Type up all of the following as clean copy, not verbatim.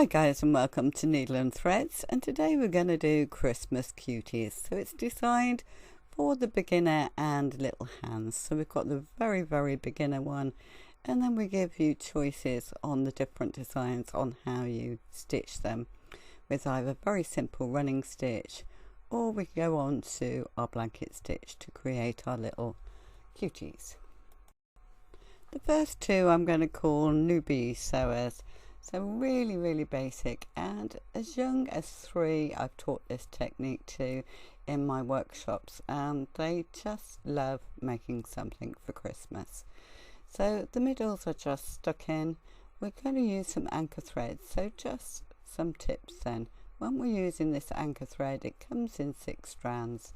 Hi guys, and welcome to Needle and Threads, and today we're going to do Christmas Cuties. So it's designed for the beginner and little hands. So we've got the very beginner one, and then we give you choices on the different designs on how you stitch them with either very simple running stitch, or we go on to our blanket stitch to create our little cuties. The first two I'm going to call newbie sewers. So really basic, and as young as 3 I've taught this technique to in my workshops, and they just love making something for Christmas. So the middles are just stuck in. We're going to use some anchor threads, so just some tips then. When we're using this anchor thread, it comes in 6 strands.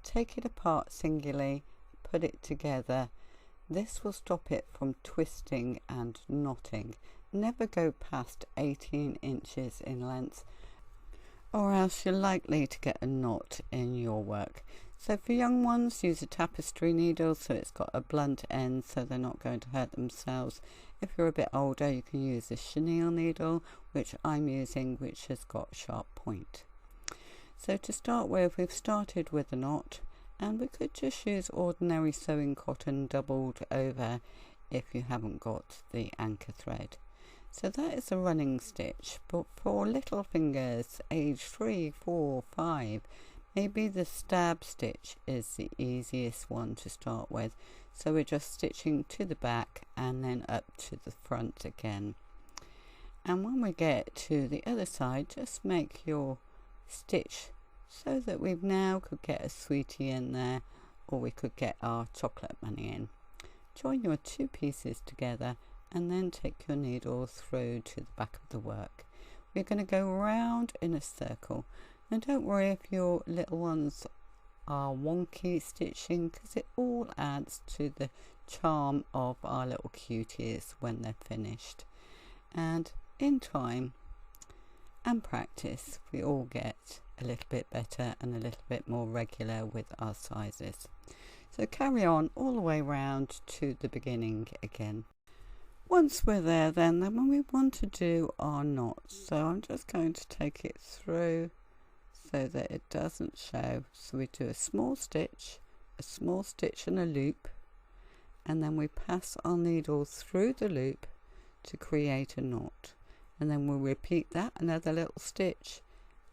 Take it apart singly, put it together. This will stop it from twisting and knotting. Never go past 18 inches in length, or else you're likely to get a knot in your work. So for young ones, use a tapestry needle so it's got a blunt end so they're not going to hurt themselves. If you're a bit older, you can use a chenille needle, which I'm using, which has got sharp point. So to start with, we've started with a knot, and we could just use ordinary sewing cotton doubled over if you haven't got the anchor thread. So that is a running stitch, but for little fingers, age 3, 4, 5, maybe the stab stitch is the easiest one to start with. So we're just stitching to the back and then up to the front again. And when we get to the other side, just make your stitch so that we've now could get a sweetie in there, or we could get our chocolate money in. Join your 2 pieces together and then take your needle through to the back of the work. We're going to go round in a circle, and don't worry if your little ones are wonky stitching, because it all adds to the charm of our little cuties when they're finished. And in time and practice, we all get a little bit better and a little bit more regular with our sizes. So carry on all the way round to the beginning again. Once we're there, then when we want to do our knots, so I'm just going to take it through so that it doesn't show. So we do a small stitch and a loop, and then we pass our needle through the loop to create a knot, and then we'll repeat that, another little stitch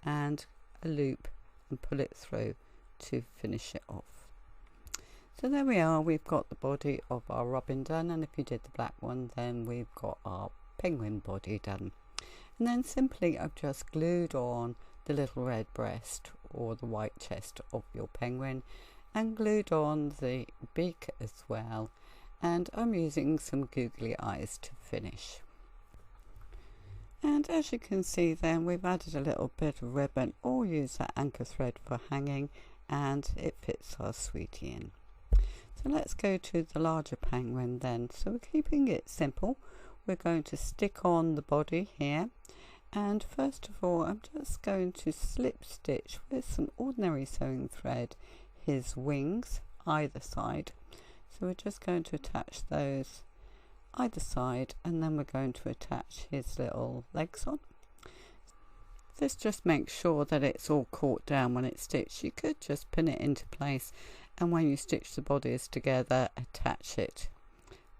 and a loop, and pull it through to finish it off. So there we are, we've got the body of our robin done, and if you did the black one, then we've got our penguin body done. And then simply I've just glued on the little red breast or the white chest of your penguin, and glued on the beak as well, and I'm using some googly eyes to finish. And as you can see then, we've added a little bit of ribbon, or use that anchor thread for hanging, and it fits our sweetie in. So let's go to the larger penguin then. So we're keeping it simple. We're going to stick on the body here, and first of all I'm just going to slip stitch with some ordinary sewing thread his wings either side. So we're just going to attach those either side, and then we're going to attach his little legs on. This just makes sure that it's all caught down when it's stitched. You could just pin it into place, and when you stitch the bodies together, attach it.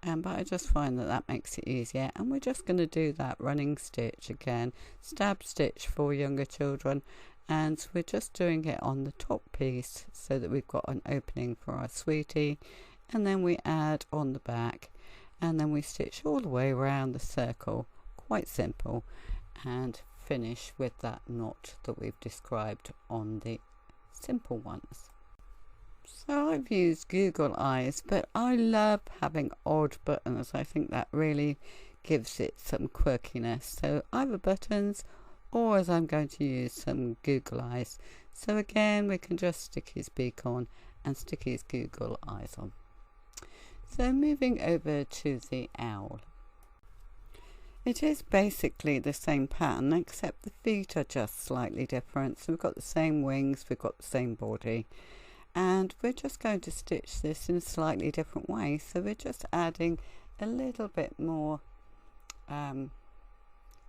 But I just find that that makes it easier, and we're just going to do that running stitch again, stab stitch for younger children, and we're just doing it on the top piece so that we've got an opening for our sweetie, and then we add on the back, and then we stitch all the way around the circle, quite simple, and finish with that knot that we've described on the simple ones. So I've used Google Eyes, but I love having odd buttons. I think that really gives it some quirkiness. So either buttons, or as I'm going to use some Google Eyes. So again, we can just stick his beak on and stick his Google Eyes on. So moving over to the owl. It is basically the same pattern, except the feet are just slightly different. So we've got the same wings, we've got the same body, and we're just going to stitch this in a slightly different way. So we're just adding a little bit more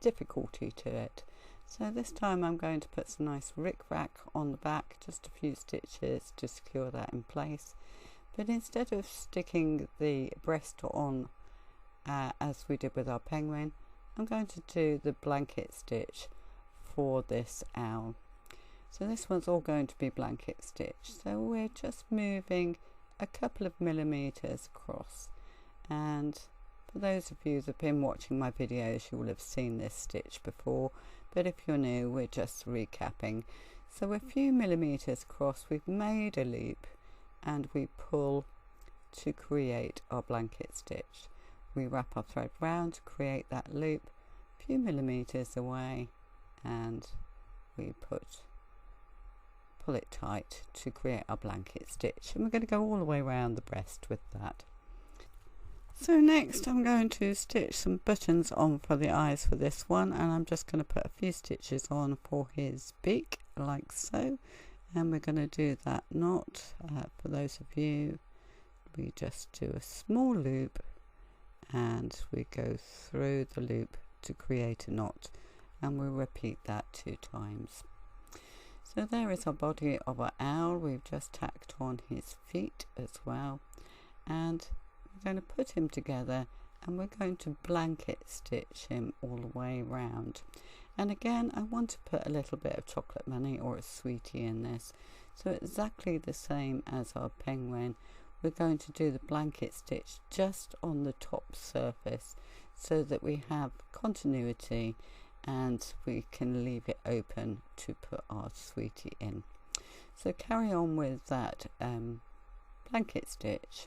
difficulty to it. So this time I'm going to put some nice ric-rac on the back, just a few stitches to secure that in place. But instead of sticking the breast on as we did with our penguin, I'm going to do the blanket stitch for this owl. So this one's all going to be blanket stitch. So we're just moving a couple of millimeters across, and for those of you that have been watching my videos, you will have seen this stitch before, but if you're new, we're just recapping. So a few millimeters across, we've made a loop and we pull to create our blanket stitch. We wrap our thread round to create that loop a few millimeters away, and we pull it tight to create our blanket stitch, and we're going to go all the way around the breast with that. So next I'm going to stitch some buttons on for the eyes for this one, and I'm just going to put a few stitches on for his beak like so, and we're going to do that knot. For those of you, we just do a small loop and we go through the loop to create a knot, and we'll repeat that 2 times. So there is our body of our owl. We've just tacked on his feet as well, and we're going to put him together and we're going to blanket stitch him all the way around. And again, I want to put a little bit of chocolate money or a sweetie in this, so exactly the same as our penguin, we're going to do the blanket stitch just on the top surface so that we have continuity and we can leave it open to put our sweetie in. So carry on with that blanket stitch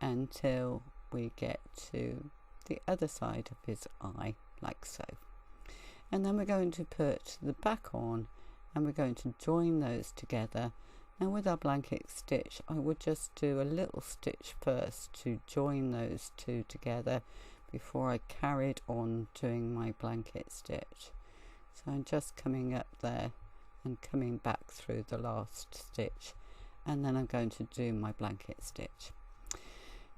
until we get to the other side of his eye like so, and then we're going to put the back on and we're going to join those together. Now with our blanket stitch, I would just do a little stitch first to join those two together before I carried on doing my blanket stitch. So I'm just coming up there and coming back through the last stitch, and then I'm going to do my blanket stitch.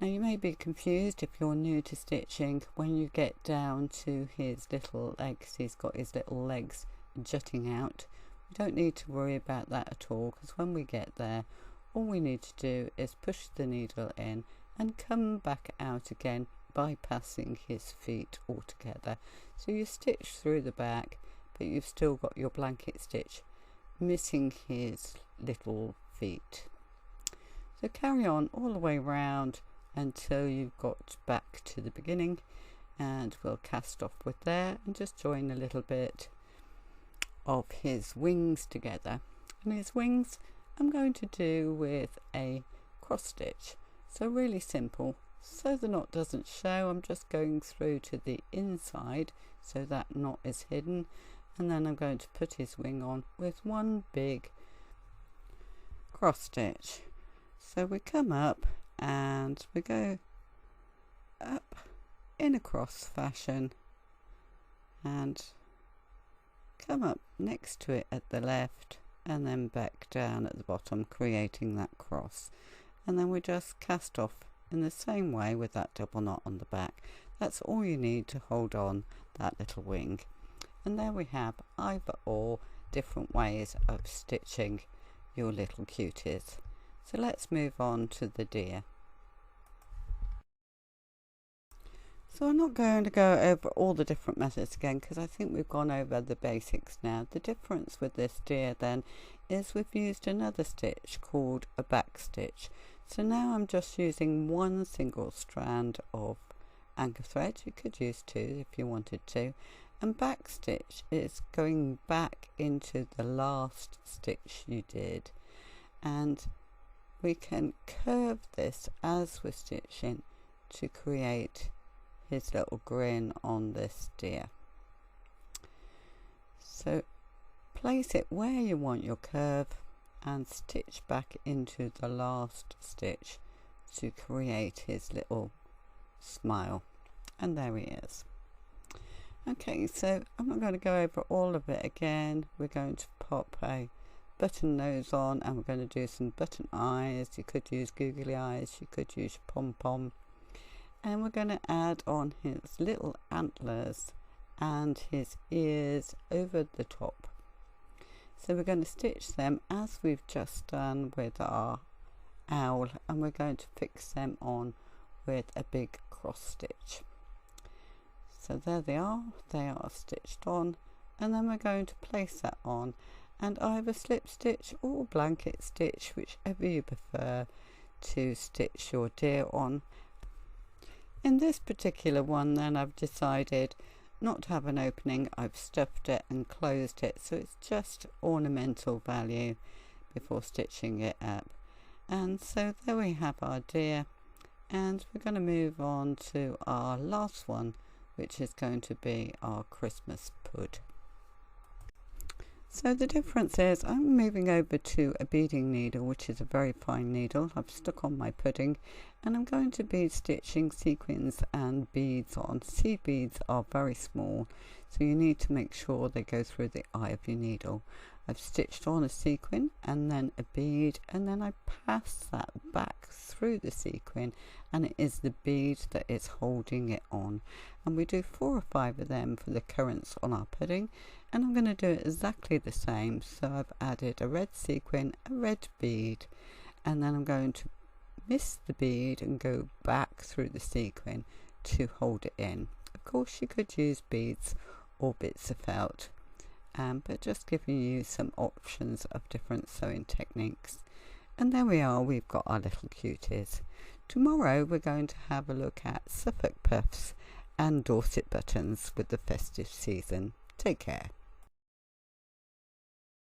Now you may be confused if you're new to stitching. When you get down to his little legs, he's got his little legs jutting out. We don't need to worry about that at all, because when we get there, all we need to do is push the needle in and come back out again, bypassing his feet altogether. So you stitch through the back, but you've still got your blanket stitch missing his little feet. So carry on all the way round until you've got back to the beginning, and we'll cast off with there and just join a little bit of his wings together. And his wings I'm going to do with a cross stitch, so really simple. So the knot doesn't show, I'm just going through to the inside so that knot is hidden, and then I'm going to put his wing on with one big cross stitch. So we come up and we go up in a cross fashion and come up next to it at the left and then back down at the bottom, creating that cross, and then we just cast off in the same way with that double knot on the back. That's all you need to hold on that little wing, and there we have either or different ways of stitching your little cuties. So let's move on to the deer. So I'm not going to go over all the different methods again, because I think we've gone over the basics now. The difference with this deer then is we've used another stitch called a back stitch. So now I'm just using one single strand of anchor thread. You could use 2 if you wanted to, and back stitch is going back into the last stitch you did, and we can curve this as we're stitching to create his little grin on this deer. So place it where you want your curve and stitch back into the last stitch to create his little smile, and there he is. Okay, so I'm not going to go over all of it again. We're going to pop a button nose on, and we're going to do some button eyes. You could use googly eyes, you could use pom-pom, and we're going to add on his little antlers and his ears over the top. So we're going to stitch them as we've just done with our owl, and we're going to fix them on with a big cross stitch. So there they are stitched on, and then we're going to place that on and either slip stitch or blanket stitch, whichever you prefer to stitch your deer on. In this particular one then I've decided not to have an opening. I've stuffed it and closed it, so it's just ornamental value before stitching it up. And so there we have our deer, and we're going to move on to our last one, which is going to be our Christmas pud. So the difference is I'm moving over to a beading needle, which is a very fine needle. I've stuck on my pudding, and I'm going to be stitching sequins and beads on. Seed beads are very small, so you need to make sure they go through the eye of your needle. I've stitched on a sequin and then a bead, and then I pass that back through the sequin, and it is the bead that is holding it on. And we do 4 or 5 of them for the currants on our pudding, and I'm going to do it exactly the same. So I've added a red sequin, a red bead, and then I'm going to miss the bead and go back through the sequin to hold it in. Of course you could use beads or bits of felt, but just giving you some options of different sewing techniques. And there we are, we've got our little cuties. Tomorrow we're going to have a look at Suffolk puffs and Dorset buttons with the festive season. Take care.